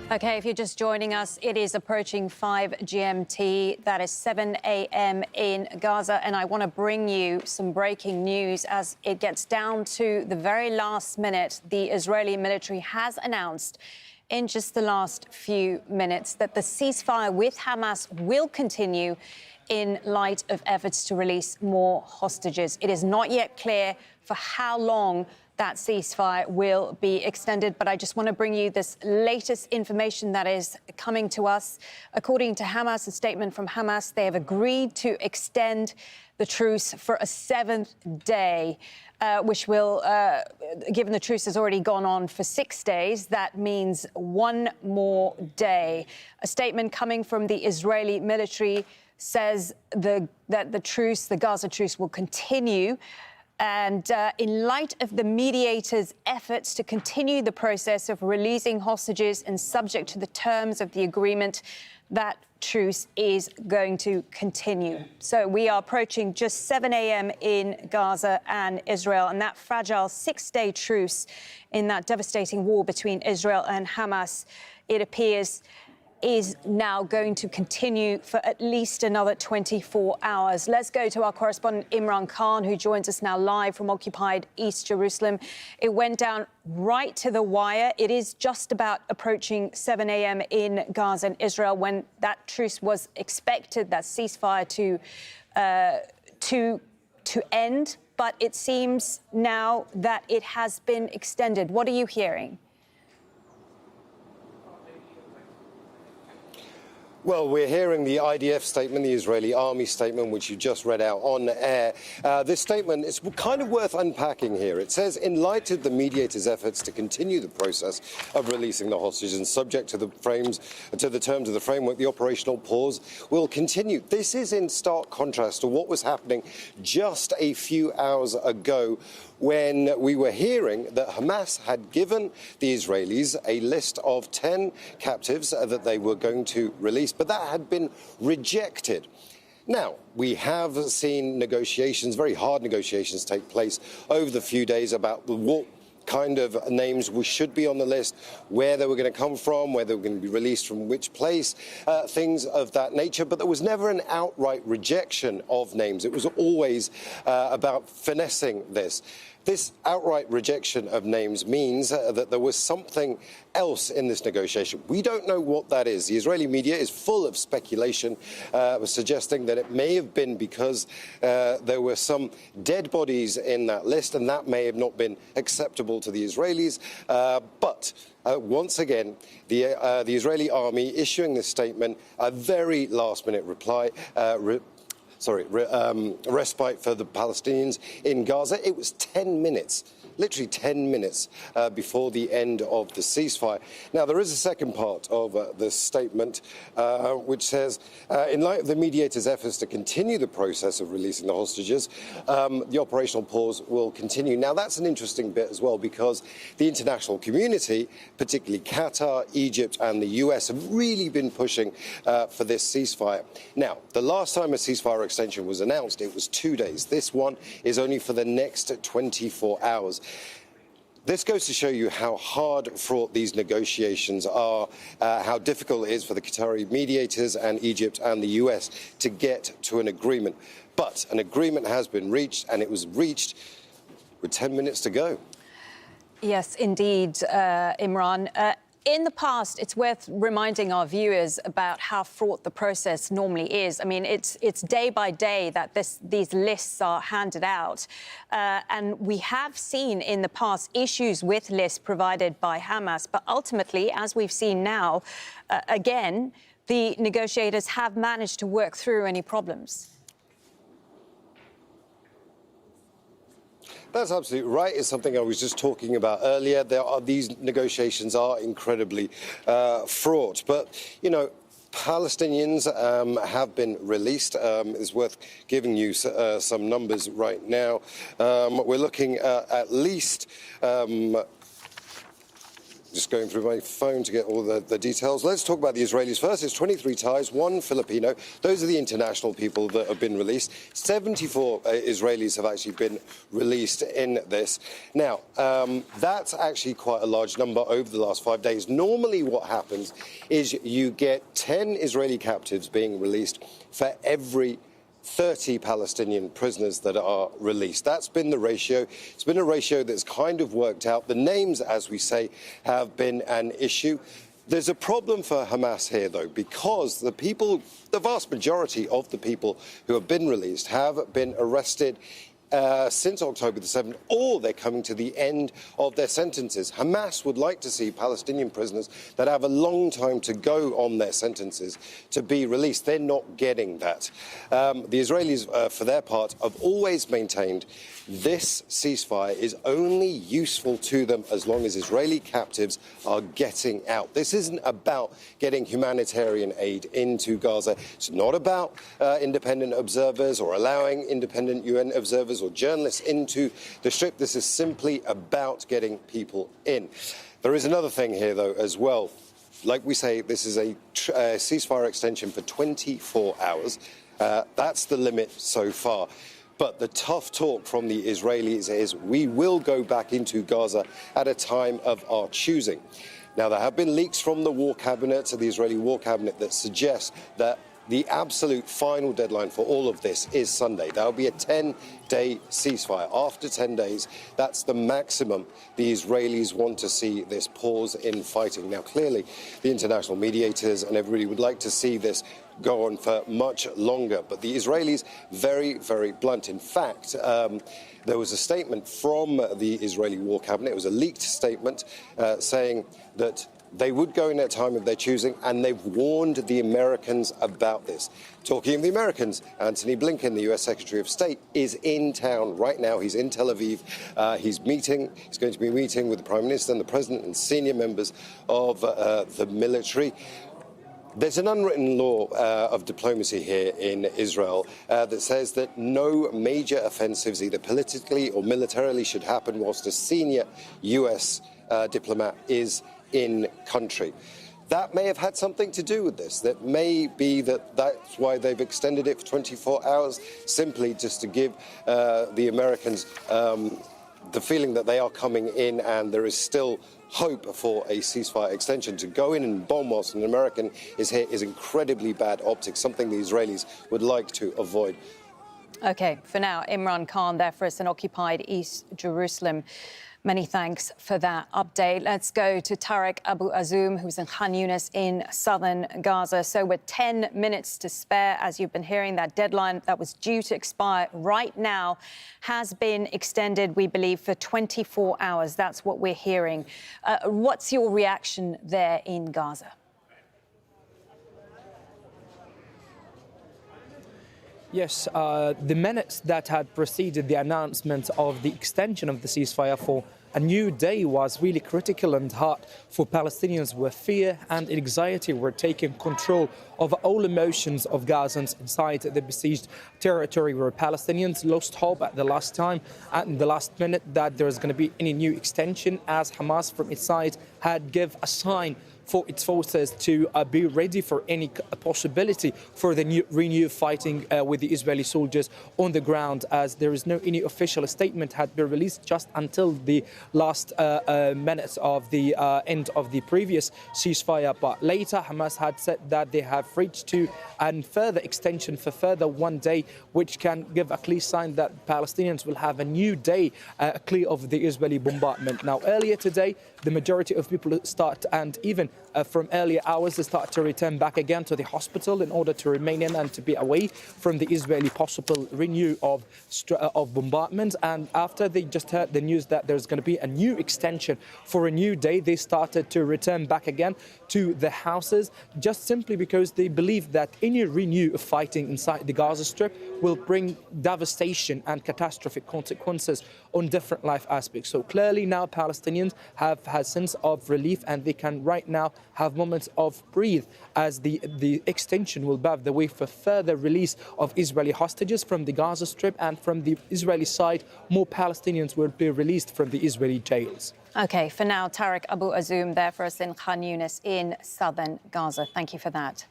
OK, if you're just joining us, it is approaching 5 GMT. That is 7 a.m. in Gaza. And I want to bring you some breaking news as it gets down to the very last minute. The Israeli military has announced in just the last few minutes that the ceasefire with Hamas will continue in light of efforts to release more hostages. It is not yet clear for how long that ceasefire will be extended. But I just want to bring you this latest information that is coming to us. According to Hamas, a statement from Hamas, they have agreed to extend the truce for a seventh day, which will, given the truce has already gone on for 6 days, that means one more day. A statement coming from the Israeli military says that the Gaza truce will continue. And in light of the mediators' efforts to continue the process of releasing hostages and subject to the terms of the agreement, that truce is going to continue. So we are approaching just 7 a.m. in Gaza and Israel, and that fragile 6-day truce in that devastating war between Israel and Hamas, it appears, is now going to continue for at least another 24 hours. Let's go to our correspondent Imran Khan, who joins us now live from occupied East Jerusalem. It went down right to the wire. It is just about approaching 7 a.m. in Gaza and Israel when that truce was expected, that ceasefire to end. But it seems now that it has been extended. What are you hearing? Well, we're hearing the IDF statement, the Israeli army statement, which you just read out on air. This statement is kind of worth unpacking here. It says, in light of the mediators' efforts to continue the process of releasing the hostages and subject to the terms of the framework, the operational pause will continue. This is in stark contrast to what was happening just a few hours ago, when we were hearing that Hamas had given the Israelis a list of 10 captives that they were going to release, but that had been rejected. Now, we have seen negotiations, very hard negotiations, take place over the few days about what kind of names we should be on the list, where they were going to come from, where they were going to be released from which place, things of that nature. But there was never an outright rejection of names. It was always about finessing this. This outright rejection of names means that there was something else in this negotiation. We don't know what that is. The Israeli media is full of speculation, suggesting that it may have been because there were some dead bodies in that list, and that may have not been acceptable to the Israelis. But once again, the Israeli army issuing this statement, a very last-minute reply, respite for the Palestinians in Gaza. It was 10 minutes, literally 10 minutes before the end of the ceasefire. Now, there is a second part of the statement which says, in light of the mediators' efforts to continue the process of releasing the hostages, the operational pause will continue. Now, that's an interesting bit as well, because the international community, particularly Qatar, Egypt and the US, have really been pushing for this ceasefire. Now, the last time a ceasefire extension was announced, it was 2 days. This one is only for the next 24 hours. This goes to show you how hard-fought these negotiations are, how difficult it is for the Qatari mediators and Egypt and the US to get to an agreement. But an agreement has been reached, and it was reached with 10 minutes to go. Yes, indeed, Imran. In the past, it's worth reminding our viewers about how fraught the process normally is. I mean, it's day by day that these lists are handed out. And we have seen in the past issues with lists provided by Hamas. But ultimately, as we've seen now, again, the negotiators have managed to work through any problems. That's absolutely right. It's something I was just talking about earlier. These negotiations are incredibly fraught. But, you know, Palestinians have been released. It's worth giving you some numbers right now. We're looking at least Just going through my phone to get all the details. Let's talk about the Israelis first. It's 23 Thais, 1 Filipino. Those are the international people that have been released. 74 Israelis have actually been released in this. Now, that's actually quite a large number over the last 5 days. Normally what happens is you get 10 Israeli captives being released for every 30 Palestinian prisoners that are released. That's been the ratio. It's been a ratio that's kind of worked out. The names, as we say, have been an issue. There's a problem for Hamas here, though, because the vast majority of the people who have been released have been arrested since October the 7th, or they're coming to the end of their sentences. Hamas would like to see Palestinian prisoners that have a long time to go on their sentences to be released. They're not getting that. The Israelis, for their part, have always maintained this ceasefire is only useful to them as long as Israeli captives are getting out. This isn't about getting humanitarian aid into Gaza. It's not about independent observers or allowing independent UN observers or journalists into the Strip. This is simply about getting people in. There is another thing here, though, as well. Like we say, this is a ceasefire extension for 24 hours. That's the limit so far. But the tough talk from the Israelis is we will go back into Gaza at a time of our choosing. Now, there have been leaks from the War Cabinet, the Israeli War Cabinet, that suggest that the absolute final deadline for all of this is Sunday. There will be a 10-day ceasefire. After 10 days, that's the maximum the Israelis want to see this pause in fighting. Now, clearly, the international mediators and everybody would like to see this go on for much longer. But the Israelis, very, very blunt. In fact, there was a statement from the Israeli War Cabinet. It was a leaked statement saying that they would go in at a time of their choosing, and they've warned the Americans about this. Talking of the Americans, Antony Blinken, the US Secretary of State, is in town right now. He's in Tel Aviv. He's going to be meeting with the Prime Minister and the President and senior members of the military. There's an unwritten law of diplomacy here in Israel that says that no major offensives, either politically or militarily, should happen whilst a senior US diplomat is in country. That may have had something to do with this. That may be that's why they've extended it for 24 hours, simply just to give the Americans the feeling that they are coming in and there is still hope for a ceasefire extension. To go in and bomb whilst an American is here is incredibly bad optics, something the Israelis would like to avoid. OK, for now, Imran Khan there for us in occupied East Jerusalem. Many thanks for that update. Let's go to Tareq Abu Azzoum, who's in Khan Younis in southern Gaza. So with 10 minutes to spare, as you've been hearing, that deadline that was due to expire right now has been extended, we believe, for 24 hours. That's what we're hearing. What's your reaction there in Gaza? Yes, the minutes that had preceded the announcement of the extension of the ceasefire for a new day was really critical and hard for Palestinians, where fear and anxiety were taking control of all emotions of Gazans inside the besieged territory, where Palestinians lost hope at the last time, at the last minute, that there is going to be any new extension, as Hamas from its side had given a sign for its forces to be ready for any possibility for the renewed fighting with the Israeli soldiers on the ground, as there is no any official statement had been released just until the last minutes of the end of the previous ceasefire. But later, Hamas had said that they have reached to a further extension for further 1 day, which can give a clear sign that Palestinians will have a new day clear of the Israeli bombardment. Now, earlier today, the majority of people start, and even from earlier hours, they start to return back again to the hospital in order to remain in and to be away from the Israeli possible renew of bombardment. And after they just heard the news that there's going to be a new extension for a new day, they started to return back again to the houses, just simply because they believe that any renew of fighting inside the Gaza Strip will bring devastation and catastrophic consequences on different life aspects. So clearly now Palestinians have had a sense of relief, and they can right now now have moments of breathe, as the extension will pave the way for further release of Israeli hostages from the Gaza Strip, and from the Israeli side, more Palestinians will be released from the Israeli jails. OK, for now, Tareq Abu Azzoum there for us in Khan Younis in southern Gaza. Thank you for that.